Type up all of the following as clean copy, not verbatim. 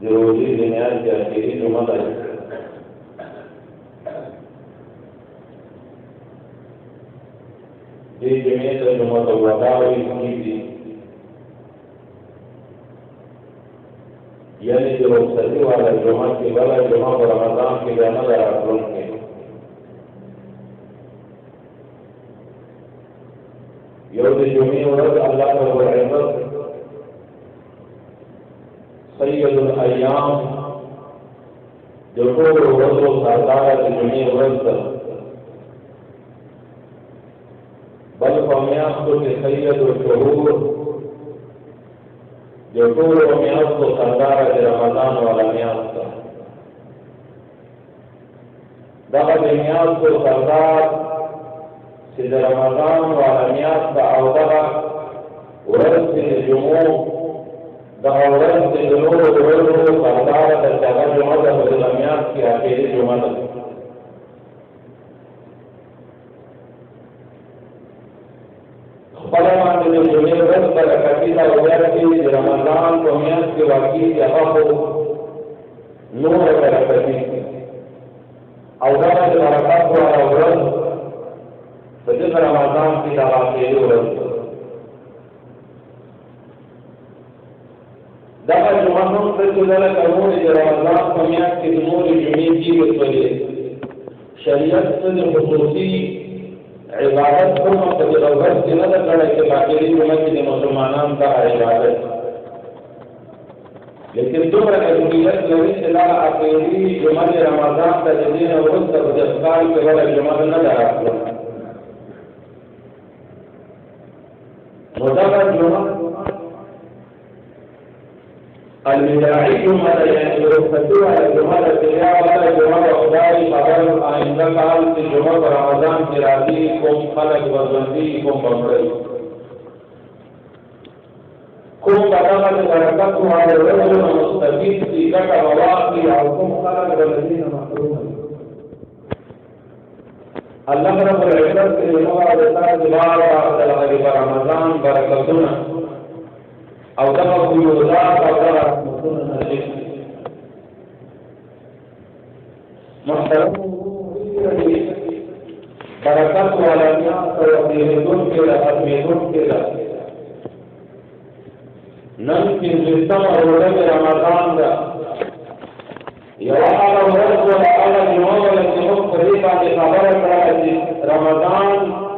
د روزي د میاشتې اخري جمعه ده. دې جمعې ته جمعه الوداع ویل کېږي، یعنې د رخصتي والا جمعه کې بله جمعه په رمضان کې بیا نه ده راتلونکې. یو د جمعې ورځ الله رب العزت سید الایام د ټولو ورځو سرداره د جمعې ورځ ده، بل په میاشتو کې سید الشهور د ټولو میاشتو سرداره د رمضان والا میاشت ده. دغه د میاشتو سردار چې د رمضان والا میاشت ده او دغه ورځ چې د جمعو دغه ورځ چې د نورو ورځو سرداره ده چې هغه جمعه ده په دغه میاشت کې اخري جمعه ده. خپله باندې د جمعې ورځ برکتي ده او بیا چې د رمضان په میاشت کې واقع دي هغه خو نوره برکتي او دغه د برکت والا ورځ په دغه رمضان کې دغه اخري ورځ ده. دغه جمعه هم څه چې ده لکه نورې د رمضان په میاشت کې د نورې جمعې تېرې شولې، شریعت څه د خصوصي عبادت کوم په دغه ورځ کې نه ده کړی چې باقي جمعه کې د مسلمانانو دغه عبادت، لیکن دومره اهمیت لري چې دغه اخري جمعه د رمضان ته د دې نه وروسته په دغه کال کې بله جمعه نه ده راتلله. نو دغه جمعه الوداعي جمعه ده، یعنې رخصتي والا جمعه ده چې بیا والا جمعه به خدای خبر آینده کال چې جمعه په رمضان کې راځي کوم خلک به ژوندي کوم به مړه کوم به دغه د برکت والا ورځو نه مستفید دي، ګټه به واخلي او کوم خلک به له دې نه محروم وي. الله رب العزت چې زموږ د تاسو بار بار دغه په رمضان برکتونه او دغه فیوضات او دغه رحمتونه نازل کړي. محترم برکت والا میاشت او تېرېدونکې ده، ختمېدونکې ده. نن پنځوسمه ورځ رمضان ده، یوه هغه ورځ وه هغه جمعه وه چې موږ په دې باندې خبره کړله چې رمضان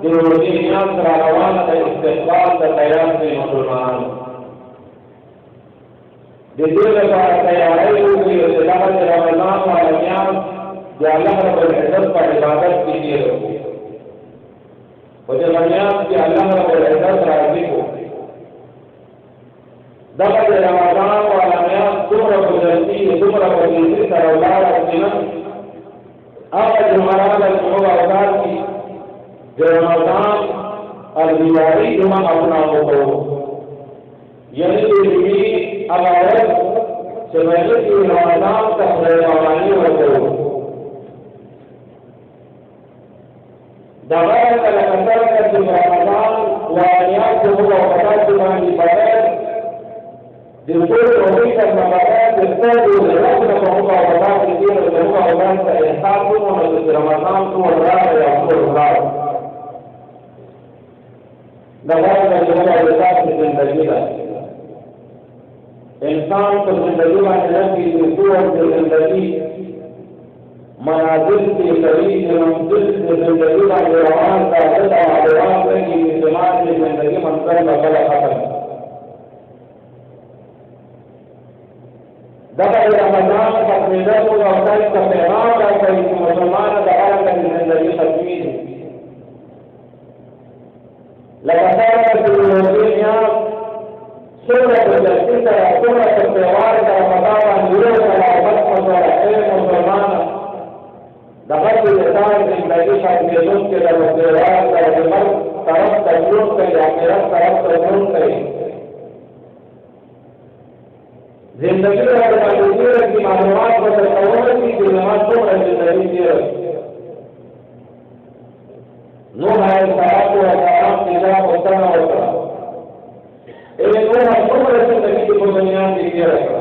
د روژې میاشت را روانه ده، استقبال ته تیار کړئ مسلمانانو. د دې لپاره تیاری وکړي چې دغه د رمضان والا میاشت د الله رب العزت په عبادت کې تېره کړو، په دغه میاشت کې الله رب العزت راضي کړو. دغه د رمضان والا میاشت دومره قدرتي دومره قدرتي سره ولاړه چې نن هغه جمعه راغله چې موږ اودار کړي د رمضان الوداعي جمعه اپنا وکړو، یعنې د جمعې هغه ورځ چې مجلس کې رمضان ته خدای پاماني ورکوو. دغه کله کله چې رمضان واریات موږ او تاسو باندې باید د ټول روزي څخه باید د ستاسو د راتلو په موږ او تاسو کې د موږ او تاسو احساس وکړو چې رمضان ټول راغلی او ټول راغلی. دغه د موږ او تاسو زندګي ده. انسان په زندګي باندې رکھي چې ټول د زندګي منازل کې کوي چې منزل د زندګي باندې روان ساتل او روان کوي چې زمانه د زندګي منظر به کله ختم. دغه رمضان ختمېدل موږ او تاسو ته پیغام راکوي چې مسلمانه د هغه د زندګي ختمېږي. لکه څنګه چې د روژې میاشت څومره په جلسې سره څومره په تهوار سره په تا باندې یو سلامت مسوله ای مسلمانه دغه چې د تا زندګي ختمېدونکې ده په تهوار سره د مرګ طرف ته ژوند کوي، د آخرت طرف ته ژوند کوي. زندګي باندې باندې تېره کړي، معلومات به درته ورکړي چې زما څومره زندګي تېره کړي. نوح علیه السلام خدا پوښتنه وکړه، ای نوح څومره زندګي په دنیا کې تېره کړه؟